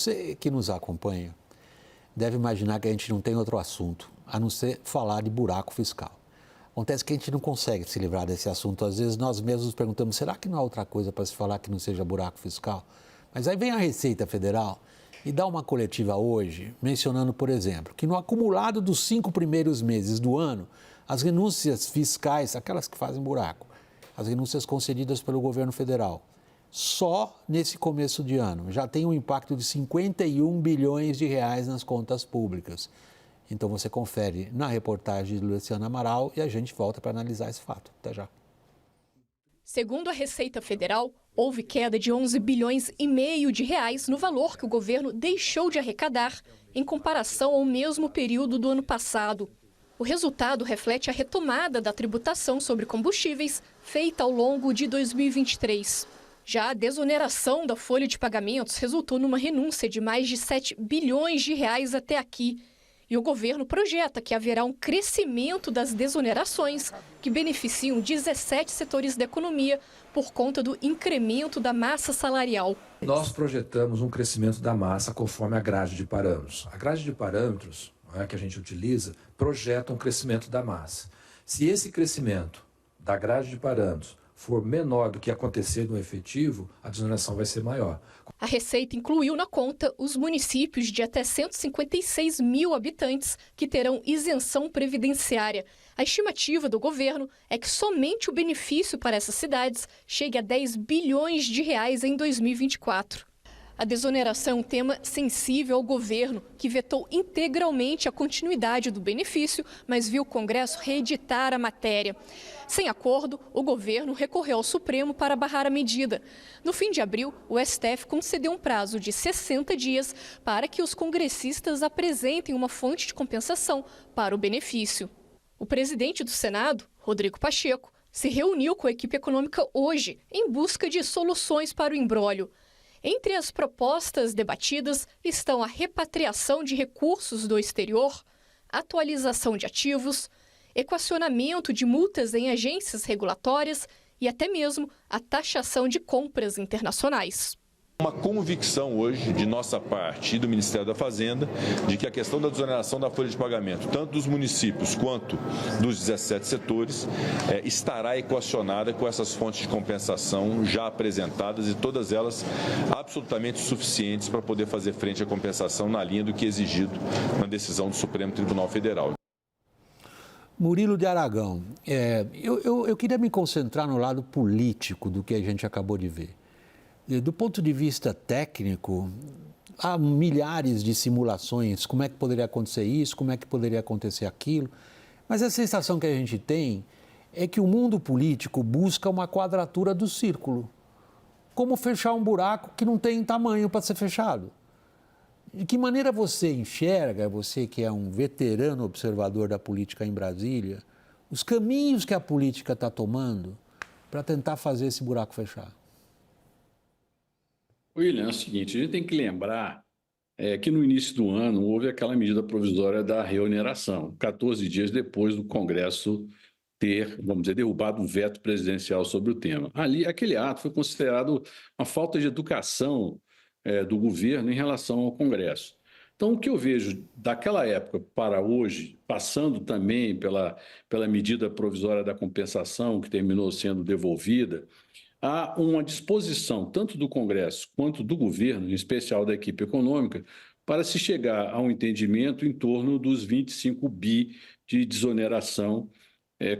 Você que nos acompanha deve imaginar que a gente não tem outro assunto a não ser falar de buraco fiscal. Acontece que a gente não consegue se livrar desse assunto. Às vezes nós mesmos nos perguntamos, será que não há outra coisa para se falar que não seja buraco fiscal? Mas aí vem a Receita Federal e dá uma coletiva hoje, mencionando, por exemplo, que no acumulado dos 5 primeiros meses do ano, as renúncias fiscais, aquelas que fazem buraco, as renúncias concedidas pelo governo federal, só nesse começo de ano já tem um impacto de 51 bilhões de reais nas contas públicas. Então você confere na reportagem de Luciana Amaral e a gente volta para analisar esse fato. Até já. Segundo a Receita Federal, houve queda de 11 bilhões e meio de reais no valor que o governo deixou de arrecadar em comparação ao mesmo período do ano passado. O resultado reflete a retomada da tributação sobre combustíveis feita ao longo de 2023. Já a desoneração da folha de pagamentos resultou numa renúncia de mais de 7 bilhões de reais até aqui. E o governo projeta que haverá um crescimento das desonerações, que beneficiam 17 setores da economia por conta do incremento da massa salarial. Nós projetamos um crescimento da massa conforme a grade de parâmetros. A grade de parâmetros, que a gente utiliza, projeta um crescimento da massa. Se esse crescimento da grade de parâmetros for menor do que acontecer no efetivo, a desoneração vai ser maior. A Receita incluiu na conta os municípios de até 156 mil habitantes que terão isenção previdenciária. A estimativa do governo é que somente o benefício para essas cidades chegue a 10 bilhões de reais em 2024. A desoneração é um tema sensível ao governo, que vetou integralmente a continuidade do benefício, mas viu o Congresso reeditar a matéria. Sem acordo, o governo recorreu ao Supremo para barrar a medida. No fim de abril, o STF concedeu um prazo de 60 dias para que os congressistas apresentem uma fonte de compensação para o benefício. O presidente do Senado, Rodrigo Pacheco, se reuniu com a equipe econômica hoje em busca de soluções para o imbróglio. Entre as propostas debatidas estão a repatriação de recursos do exterior, atualização de ativos, equacionamento de multas em agências regulatórias e até mesmo a taxação de compras internacionais. Uma convicção hoje de nossa parte e do Ministério da Fazenda de que a questão da desoneração da folha de pagamento, tanto dos municípios quanto dos 17 setores, estará equacionada com essas fontes de compensação já apresentadas e todas elas absolutamente suficientes para poder fazer frente à compensação na linha do que é exigido na decisão do Supremo Tribunal Federal. Murilo de Aragão, eu queria me concentrar no lado político do que a gente acabou de ver. Do ponto de vista técnico, há milhares de simulações, como é que poderia acontecer isso, como é que poderia acontecer aquilo, mas a sensação que a gente tem é que o mundo político busca uma quadratura do círculo. Como fechar um buraco que não tem tamanho para ser fechado? De que maneira você enxerga, você que é um veterano observador da política em Brasília, os caminhos que a política está tomando para tentar fazer esse buraco fechar? William, é o seguinte, a gente tem que lembrar que no início do ano houve aquela medida provisória da reoneração, 14 dias depois do Congresso ter, vamos dizer, derrubado o veto presidencial sobre o tema. Ali, aquele ato foi considerado uma falta de educação do governo em relação ao Congresso. Então, o que eu vejo daquela época para hoje, passando também pela medida provisória da compensação, que terminou sendo devolvida, há uma disposição, tanto do Congresso quanto do governo, em especial da equipe econômica, para se chegar a um entendimento em torno dos 25 bi de desoneração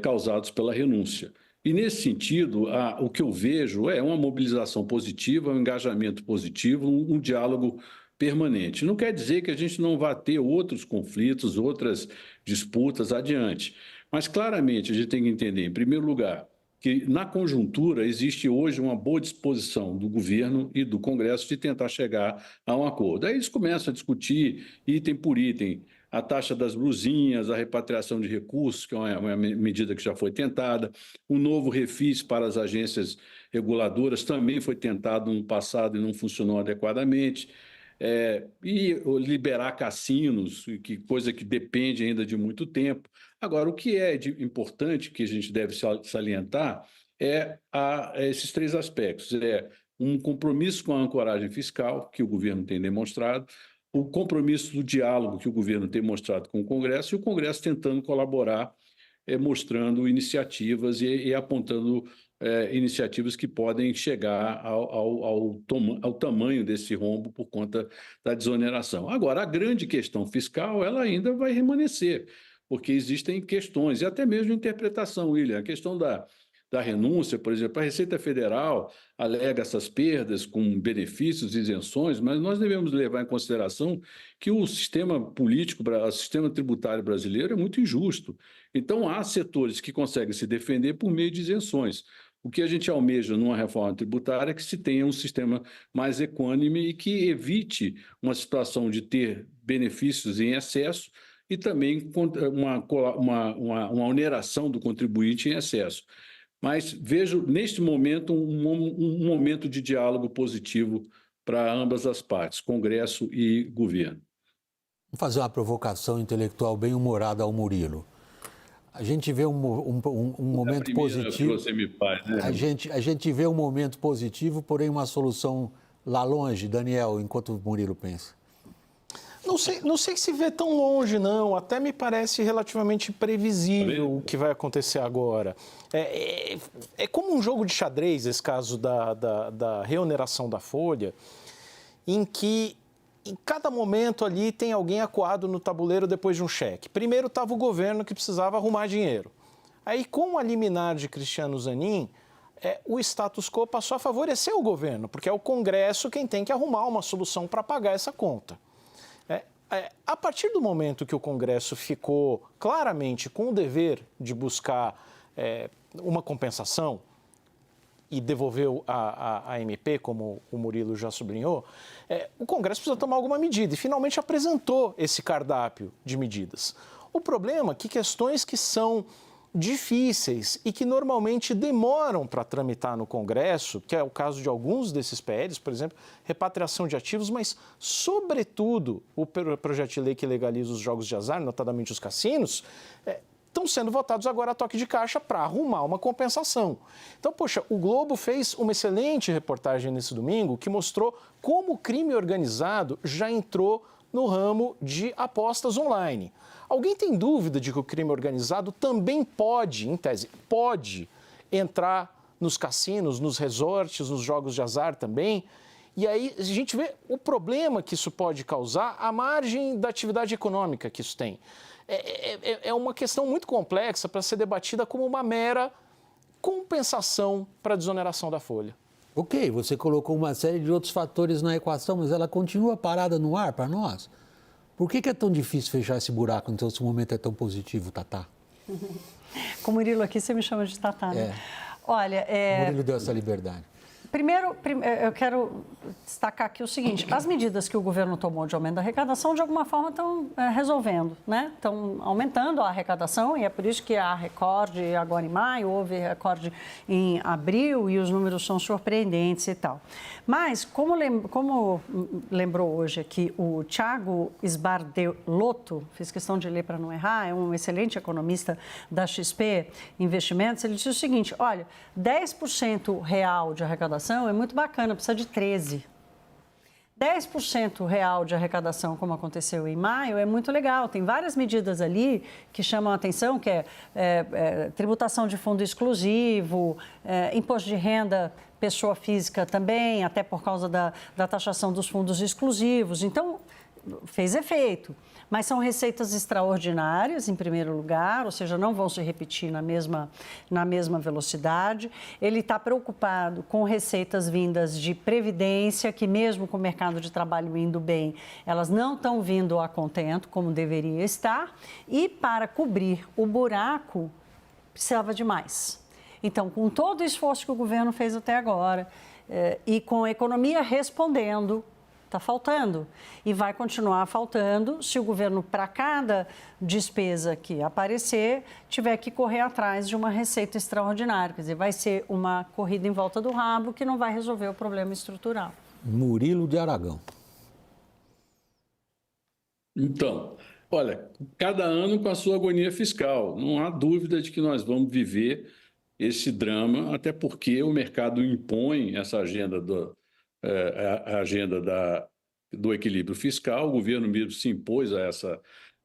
causados pela renúncia. E, nesse sentido, o que eu vejo é uma mobilização positiva, um engajamento positivo, um diálogo permanente. Não quer dizer que a gente não vá ter outros conflitos, outras disputas adiante, mas, claramente, a gente tem que entender, em primeiro lugar, que na conjuntura existe hoje uma boa disposição do governo e do Congresso de tentar chegar a um acordo. Aí eles começam a discutir item por item, a taxa das blusinhas, a repatriação de recursos, que é uma medida que já foi tentada, o novo refis para as agências reguladoras também foi tentado no passado e não funcionou adequadamente. E liberar cassinos, coisa que depende ainda de muito tempo. Agora, o que é importante, que a gente deve salientar, esses três aspectos. um compromisso com a ancoragem fiscal, que o governo tem demonstrado, o compromisso do diálogo que o governo tem mostrado com o Congresso, e o Congresso tentando colaborar, mostrando iniciativas e apontando iniciativas que podem chegar ao tamanho desse rombo por conta da desoneração. Agora, a grande questão fiscal, ela ainda vai permanecer, porque existem questões, e até mesmo interpretação, William, a questão da renúncia, por exemplo, a Receita Federal alega essas perdas com benefícios e isenções, mas nós devemos levar em consideração que o sistema político, o sistema tributário brasileiro é muito injusto. Então, há setores que conseguem se defender por meio de isenções. O que a gente almeja numa reforma tributária é que se tenha um sistema mais equânime e que evite uma situação de ter benefícios em excesso e também uma oneração do contribuinte em excesso. Mas vejo, neste momento, um momento de diálogo positivo para ambas as partes, Congresso e governo. Vou fazer uma provocação intelectual bem humorada ao Murilo. A gente vê um momento positivo. Que você me faz, né? A gente vê um momento positivo, porém uma solução lá longe, Daniel, enquanto o Murilo pensa. Não sei se vê tão longe, não. Até me parece relativamente previsível o que vai acontecer agora. É como um jogo de xadrez, esse caso da reoneração da folha, em que em cada momento ali tem alguém acuado no tabuleiro depois de um cheque. Primeiro estava o governo que precisava arrumar dinheiro. Aí, com a liminar de Cristiano Zanin, o status quo passou a favorecer o governo, porque é o Congresso quem tem que arrumar uma solução para pagar essa conta. A partir do momento que o Congresso ficou claramente com o dever de buscar uma compensação e devolveu a MP, como o Murilo já sublinhou, o Congresso precisa tomar alguma medida e finalmente apresentou esse cardápio de medidas. O problema é que questões que são difíceis e que normalmente demoram para tramitar no Congresso, que é o caso de alguns desses PLs, por exemplo, repatriação de ativos, mas, sobretudo, o projeto de lei que legaliza os jogos de azar, notadamente os cassinos, estão sendo votados agora a toque de caixa para arrumar uma compensação. Então, poxa, o Globo fez uma excelente reportagem nesse domingo que mostrou como o crime organizado já entrou no ramo de apostas online. Alguém tem dúvida de que o crime organizado também pode, em tese, pode entrar nos cassinos, nos resorts, nos jogos de azar também? E aí a gente vê o problema que isso pode causar à margem da atividade econômica que isso tem. É uma questão muito complexa para ser debatida como uma mera compensação para a desoneração da folha. Ok, você colocou uma série de outros fatores na equação, mas ela continua parada no ar para nós? Por que é tão difícil fechar esse buraco, então esse momento é tão positivo, Tatá? Com o Murilo aqui, você me chama de Tatá, né? Olha, O Murilo deu essa liberdade. Primeiro, eu quero destacar aqui o seguinte, as medidas que o governo tomou de aumento da arrecadação, de alguma forma, estão resolvendo, né? Estão aumentando a arrecadação e é por isso que há recorde agora em maio, houve recorde em abril e os números são surpreendentes e tal. Mas, como lembrou hoje aqui o Thiago Sbardelotto, fiz questão de ler para não errar, é um excelente economista da XP Investimentos, ele disse o seguinte, olha, 10% real de arrecadação é muito bacana, precisa de 13%. 10% real de arrecadação, como aconteceu em maio, é muito legal. Tem várias medidas ali que chamam a atenção, que tributação de fundo exclusivo, imposto de renda pessoa física também, até por causa da taxação dos fundos exclusivos. Então, fez efeito. Mas são receitas extraordinárias, em primeiro lugar, ou seja, não vão se repetir na mesma velocidade. Ele está preocupado com receitas vindas de previdência, que mesmo com o mercado de trabalho indo bem, elas não estão vindo a contento, como deveria estar. E para cobrir o buraco, precisava de mais. Então, com todo o esforço que o governo fez até agora, e com a economia respondendo, está faltando e vai continuar faltando se o governo, para cada despesa que aparecer, tiver que correr atrás de uma receita extraordinária. Quer dizer, vai ser uma corrida em volta do rabo que não vai resolver o problema estrutural. Murilo de Aragão. Então, olha, cada ano com a sua agonia fiscal. Não há dúvida de que nós vamos viver esse drama, até porque o mercado impõe essa agenda a agenda do equilíbrio fiscal, o governo mesmo se impôs a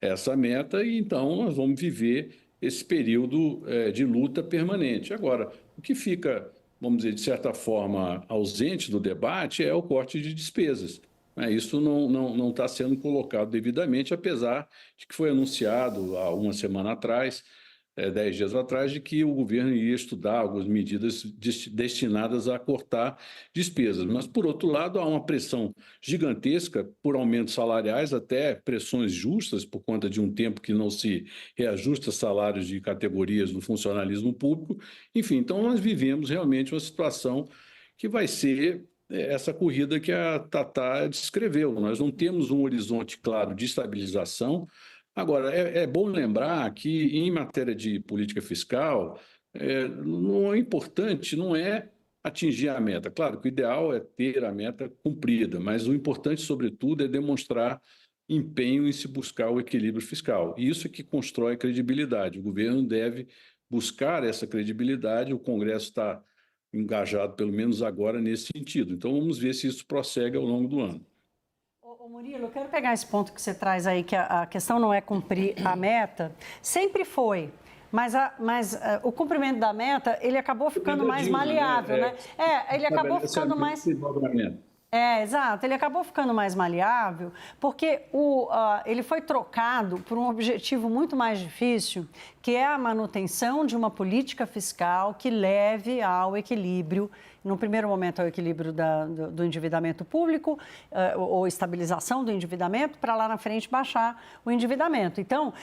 essa meta, e então nós vamos viver esse período de luta permanente. Agora, o que fica, vamos dizer, de certa forma, ausente do debate é o corte de despesas. Isso não está sendo colocado devidamente, apesar de que foi anunciado há uma semana atrás, 10 dias atrás, de que o governo ia estudar algumas medidas destinadas a cortar despesas. Mas, por outro lado, há uma pressão gigantesca por aumentos salariais, até pressões justas, por conta de um tempo que não se reajusta salários de categorias do funcionalismo público. Enfim, então nós vivemos realmente uma situação que vai ser essa corrida que a Tatá descreveu. Nós não temos um horizonte claro de estabilização. Agora, é bom lembrar que, em matéria de política fiscal, o importante não é atingir a meta. Claro que o ideal é ter a meta cumprida, mas o importante, sobretudo, é demonstrar empenho em se buscar o equilíbrio fiscal. E isso é que constrói credibilidade. O governo deve buscar essa credibilidade, o Congresso está engajado, pelo menos agora, nesse sentido. Então, vamos ver se isso prossegue ao longo do ano. Murilo, eu quero pegar esse ponto que você traz aí, que a questão não é cumprir a meta. Sempre foi, mas o cumprimento da meta, ele acabou ficando mais maleável, né? Ele acabou ficando mais... Exato. Ele acabou ficando mais maleável porque ele foi trocado por um objetivo muito mais difícil, que é a manutenção de uma política fiscal que leve ao equilíbrio, no primeiro momento ao equilíbrio do endividamento público, ou estabilização do endividamento, para lá na frente baixar o endividamento. Então,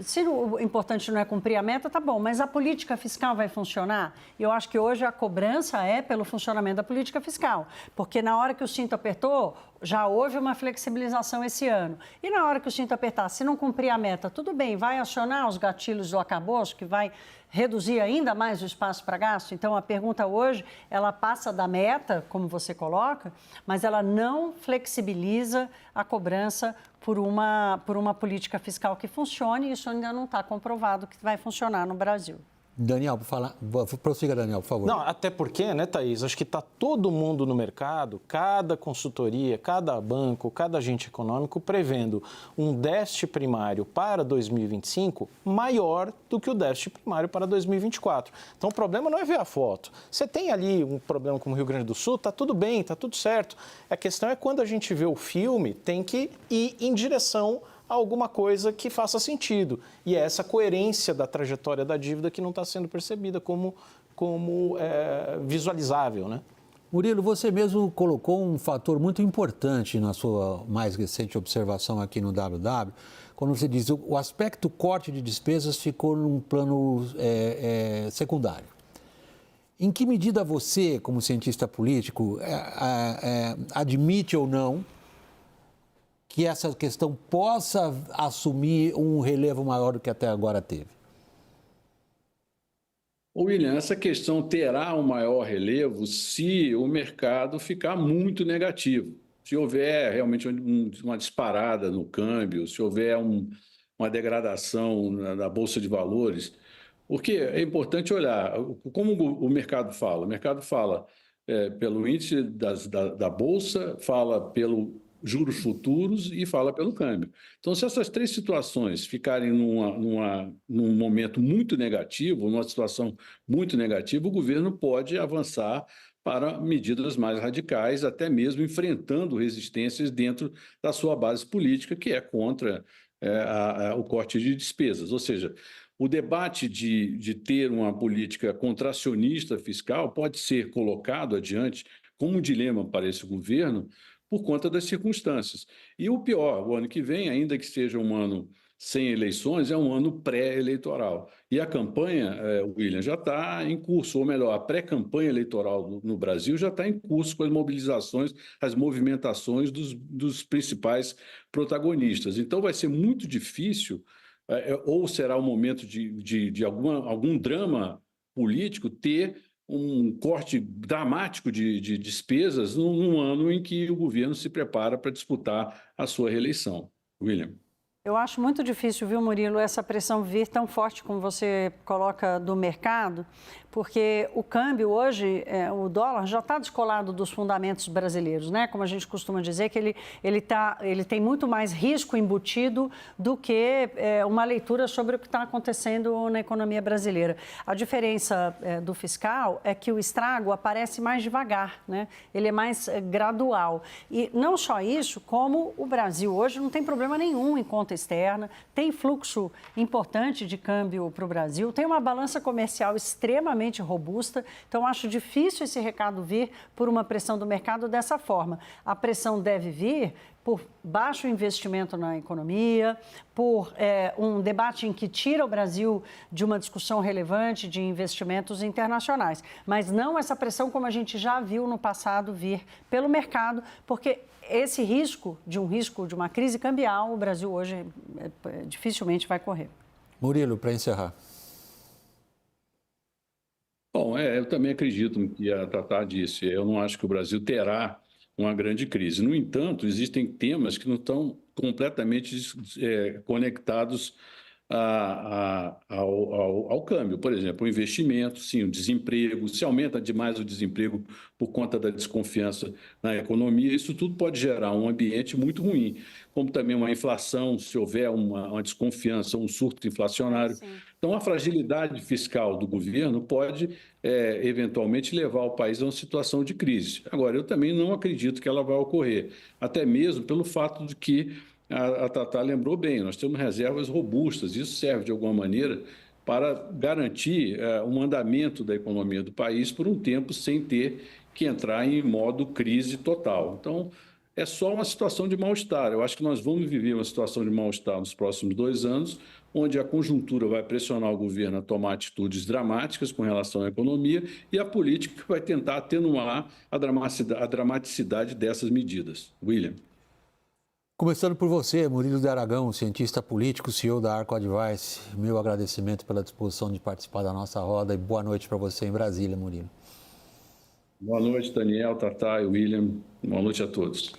se o importante não é cumprir a meta, tá bom, mas a política fiscal vai funcionar? Eu acho que hoje a cobrança é pelo funcionamento da política fiscal, porque na hora que o cinto apertou, já houve uma flexibilização esse ano. E na hora que o cinto apertar, se não cumprir a meta, tudo bem, vai acionar os gatilhos do arcabouço, que vai reduzir ainda mais o espaço para gasto. Então, a pergunta hoje, ela passa da meta, como você coloca, mas ela não flexibiliza a cobrança por uma política fiscal que funcione, e isso ainda não está comprovado que vai funcionar no Brasil. Daniel, prossiga, Daniel, por favor. Não, até porque, né, Thaís, acho que está todo mundo no mercado, cada consultoria, cada banco, cada agente econômico prevendo um déficit primário para 2025 maior do que o déficit primário para 2024. Então, o problema não é ver a foto. Você tem ali um problema como o Rio Grande do Sul, está tudo bem, está tudo certo. A questão é quando a gente vê o filme, tem que ir em direção a alguma coisa que faça sentido. E é essa coerência da trajetória da dívida que não está sendo percebida como visualizável, né? Murilo, você mesmo colocou um fator muito importante na sua mais recente observação aqui no WW, quando você diz que o aspecto corte de despesas ficou num plano secundário. Em que medida você, como cientista político, admite ou não que essa questão possa assumir um relevo maior do que até agora teve? William, essa questão terá um maior relevo se o mercado ficar muito negativo. Se houver realmente uma disparada no câmbio, se houver uma degradação na Bolsa de Valores. Porque é importante olhar como o mercado fala. O mercado fala pelo índice da Bolsa, fala pelo juros futuros e fala pelo câmbio. Então, se essas três situações ficarem num momento muito negativo, numa situação muito negativa, o governo pode avançar para medidas mais radicais, até mesmo enfrentando resistências dentro da sua base política, que é contra o corte de despesas. Ou seja, o debate de ter uma política contracionista fiscal pode ser colocado adiante como um dilema para esse governo, por conta das circunstâncias. E o pior, o ano que vem, ainda que seja um ano sem eleições, é um ano pré-eleitoral. E a campanha, William, já está em curso, ou melhor, a pré-campanha eleitoral no Brasil já está em curso com as mobilizações, as movimentações dos principais protagonistas. Então vai ser muito difícil, ou será um momento de algum drama político, ter um corte dramático de despesas num ano em que o governo se prepara para disputar a sua reeleição. William. Eu acho muito difícil, viu, Murilo, essa pressão vir tão forte como você coloca do mercado, porque o câmbio hoje, o dólar já está descolado dos fundamentos brasileiros, né? Como a gente costuma dizer, que ele tem muito mais risco embutido do que uma leitura sobre o que está acontecendo na economia brasileira. A diferença do fiscal é que o estrago aparece mais devagar, né? Ele é mais gradual. E não só isso, como o Brasil hoje não tem problema nenhum em conta externa, tem fluxo importante de câmbio para o Brasil, tem uma balança comercial extremamente robusta, então acho difícil esse recado vir por uma pressão do mercado dessa forma. A pressão deve vir por baixo investimento na economia, por um debate em que tira o Brasil de uma discussão relevante de investimentos internacionais, mas não essa pressão como a gente já viu no passado vir pelo mercado, porque esse risco de uma crise cambial, o Brasil hoje dificilmente vai correr. Murilo, para encerrar. Bom, eu também acredito no que a Tatá disse. Eu não acho que o Brasil terá uma grande crise. No entanto, existem temas que não estão completamente conectados ao câmbio. Por exemplo, o investimento, sim, o desemprego. Se aumenta demais o desemprego por conta da desconfiança na economia, isso tudo pode gerar um ambiente muito ruim, como também uma inflação, se houver uma desconfiança, um surto inflacionário. Sim. Então, a fragilidade fiscal do governo pode, eventualmente, levar o país a uma situação de crise. Agora, eu também não acredito que ela vai ocorrer, até mesmo pelo fato de que a Tatá lembrou bem, nós temos reservas robustas, isso serve de alguma maneira para garantir o andamento da economia do país por um tempo sem ter que entrar em modo crise total. Então, é só uma situação de mal-estar. Eu acho que nós vamos viver uma situação de mal-estar nos próximos 2 anos, onde a conjuntura vai pressionar o governo a tomar atitudes dramáticas com relação à economia e a política vai tentar atenuar a dramaticidade dessas medidas. William. Começando por você, Murilo de Aragão, cientista político, CEO da Arco Advice. Meu agradecimento pela disposição de participar da nossa roda e boa noite para você em Brasília, Murilo. Boa noite, Daniel, Tatá e William. Boa noite a todos.